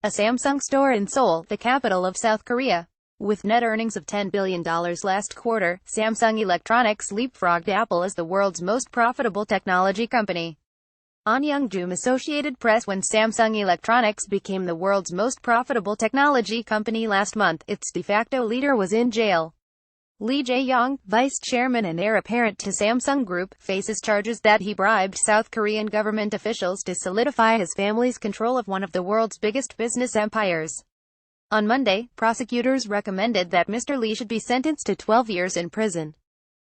a Samsung store in Seoul, the capital of South Korea. With net earnings of $10 billion last quarter, Samsung Electronics leapfrogged Apple as the world's most profitable technology company. On Youngjoom Associated Press, when Samsung Electronics became the world's most profitable technology company last month, its de facto leader was in jail. Lee Jae-yong, vice chairman and heir apparent to Samsung Group, faces charges that he bribed South Korean government officials to solidify his family's control of one of the world's biggest business empires. On Monday, prosecutors recommended that Mr. Lee should be sentenced to 12 years in prison.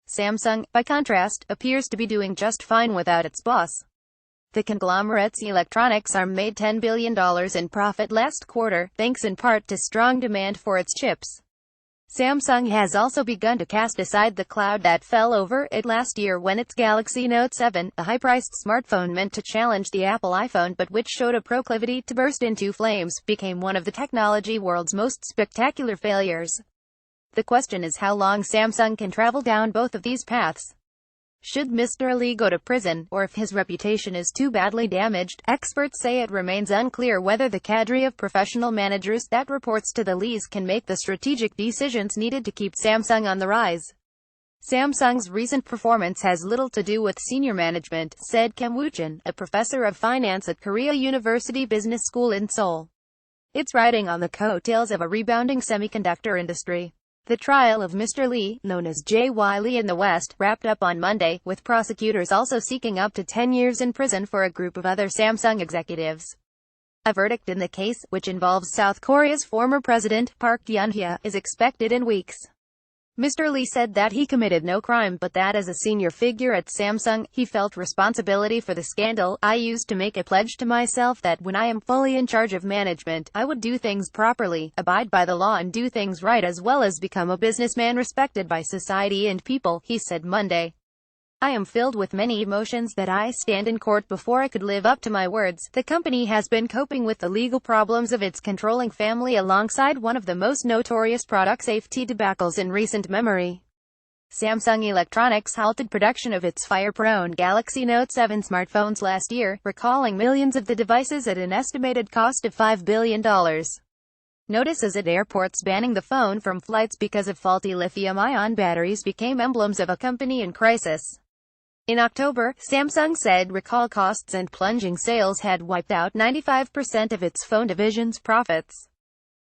Samsung, by contrast, appears to be doing just fine without its boss. The conglomerate's electronics arm made $10 billion in profit last quarter, thanks in part to strong demand for its chips. Samsung has also begun to cast aside the cloud that fell over it last year when its Galaxy Note 7, a high-priced smartphone meant to challenge the Apple iPhone but which showed a proclivity to burst into flames, became one of the technology world's most spectacular failures. The question is how long Samsung can travel down both of these paths. Should Mr. Lee go to prison, or if his reputation is too badly damaged? Experts say it remains unclear whether the cadre of professional managers that reports to the Lees can make the strategic decisions needed to keep Samsung on the rise. Samsung's recent performance has little to do with senior management, said Kim Woo-jin, a professor of finance at Korea University Business School in Seoul. It's riding on the coattails of a rebounding semiconductor industry. The trial of Mr. Lee, known as J.Y. Lee in the West, wrapped up on Monday, with prosecutors also seeking up to 10 years in prison for a group of other Samsung executives. A verdict in the case, which involves South Korea's former president, Park Geun-hye, is expected in weeks. Mr. Lee said that he committed no crime but that as a senior figure at Samsung, he felt responsibility for the scandal. I used to make a pledge to myself that when I am fully in charge of management, I would do things properly, abide by the law and do things right as well as become a businessman respected by society and people, he said Monday. I am filled with many emotions that I stand in court before I could live up to my words. The company has been coping with the legal problems of its controlling family alongside one of the most notorious product safety debacles in recent memory. Samsung Electronics halted production of its fire-prone Galaxy Note 7 smartphones last year, recalling millions of the devices at an estimated cost of $5 billion. Notices at airports banning the phone from flights because of faulty lithium-ion batteries became emblems of a company in crisis. In October, Samsung said recall costs and plunging sales had wiped out 95% of its phone division's profits.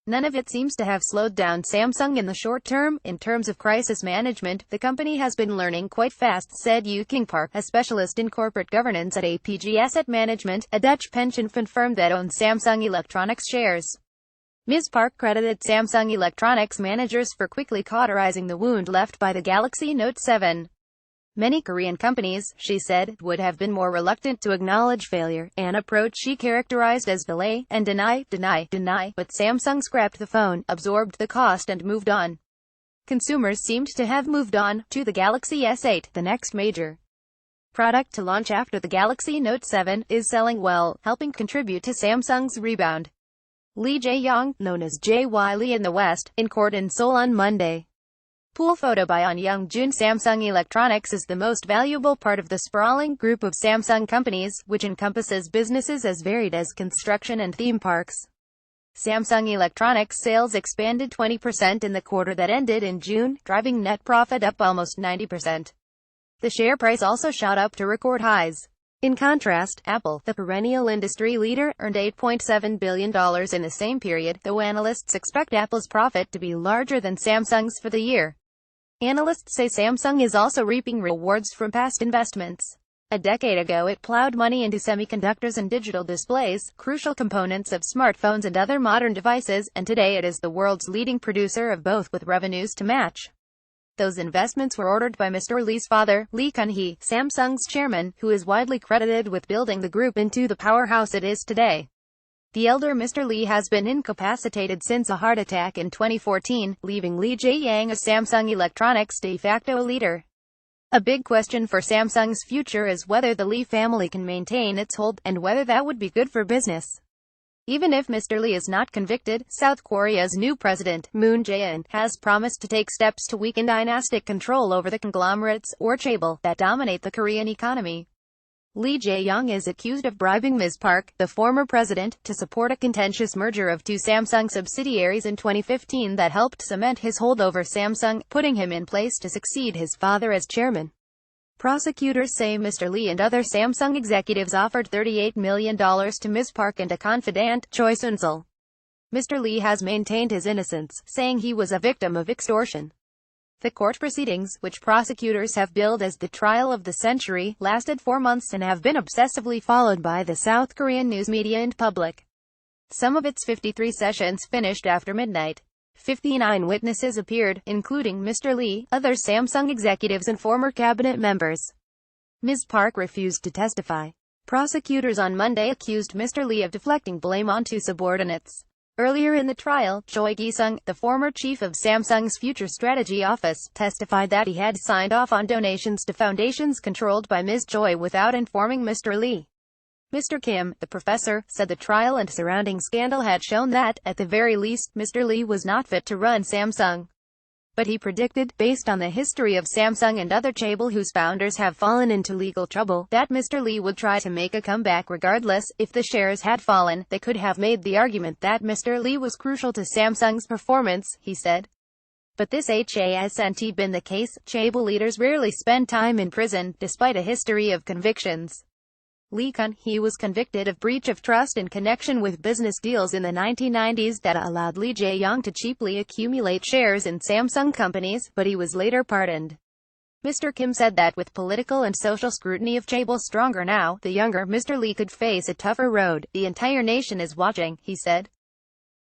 None of it seems to have slowed down Samsung in the short term. In terms of crisis management, the company has been learning quite fast, said Yu-King Park, a specialist in corporate governance at APG Asset Management, a Dutch pension fund firm that owns Samsung Electronics shares. Ms. Park credited Samsung Electronics managers for quickly cauterizing the wound left by the Galaxy Note 7. Many Korean companies, she said, would have been more reluctant to acknowledge failure, an approach she characterized as delay and deny, but Samsung scrapped the phone, absorbed the cost and moved on. Consumers seemed to have moved on to the Galaxy S8, the next major product to launch after the Galaxy Note 7, is selling well, helping contribute to Samsung's rebound. Lee Jae-yong, known as J.Y. Lee in the West, in court in Seoul on Monday. Pool photo by On Young-jun. Samsung Electronics is the most valuable part of the sprawling group of Samsung companies, which encompasses businesses as varied as construction and theme parks. Samsung Electronics sales expanded 20% in the quarter that ended in June, driving net profit up almost 90%. The share price also shot up to record highs. In contrast, Apple, the perennial industry leader, earned $8.7 billion in the same period, though analysts expect Apple's profit to be larger than Samsung's for the year. Analysts say Samsung is also reaping rewards from past investments. A decade ago it plowed money into semiconductors and digital displays, crucial components of smartphones and other modern devices, and today it is the world's leading producer of both with revenues to match. Those investments were ordered by Mr. Lee's father, Lee Kun-hee, Samsung's chairman, who is widely credited with building the group into the powerhouse it is today. The elder Mr. Lee has been incapacitated since a heart attack in 2014, leaving Lee Jae-yong as Samsung Electronics' de facto leader. A big question for Samsung's future is whether the Lee family can maintain its hold, and whether that would be good for business. Even if Mr. Lee is not convicted, South Korea's new president, Moon Jae-in, has promised to take steps to weaken dynastic control over the conglomerates, or chaebol, that dominate the Korean economy. Lee Jae-yong is accused of bribing Ms. Park, the former president, to support a contentious merger of two Samsung subsidiaries in 2015 that helped cement his hold over Samsung, putting him in place to succeed his father as chairman. Prosecutors say Mr. Lee and other Samsung executives offered $38 million to Ms. Park and a confidant, Choi Soon-sil. Mr. Lee has maintained his innocence, saying he was a victim of extortion. The court proceedings, which prosecutors have billed as the trial of the century, lasted 4 months and have been obsessively followed by the South Korean news media and public. Some of its 53 sessions finished after midnight. 59 witnesses appeared, including Mr. Lee, other Samsung executives and former cabinet members. Ms. Park refused to testify. Prosecutors on Monday accused Mr. Lee of deflecting blame onto subordinates. Earlier in the trial, Choi Gi-sung, the former chief of Samsung's Future Strategy Office, testified that he had signed off on donations to foundations controlled by Ms. Choi without informing Mr. Lee. Mr. Kim, the professor, said the trial and surrounding scandal had shown that, at the very least, Mr. Lee was not fit to run Samsung. But he predicted, based on the history of Samsung and other chaebol whose founders have fallen into legal trouble, that Mr. Lee would try to make a comeback regardless. If the shares had fallen, they could have made the argument that Mr. Lee was crucial to Samsung's performance, he said. But this hasn't been the case. Chaebol leaders rarely spend time in prison, despite a history of convictions. Lee Kun-hee was convicted of breach of trust in connection with business deals in the 1990s that allowed Lee Jae-yong to cheaply accumulate shares in Samsung companies, but he was later pardoned. Mr. Kim said that with political and social scrutiny of chaebol stronger now, the younger Mr. Lee could face a tougher road. The entire nation is watching, he said.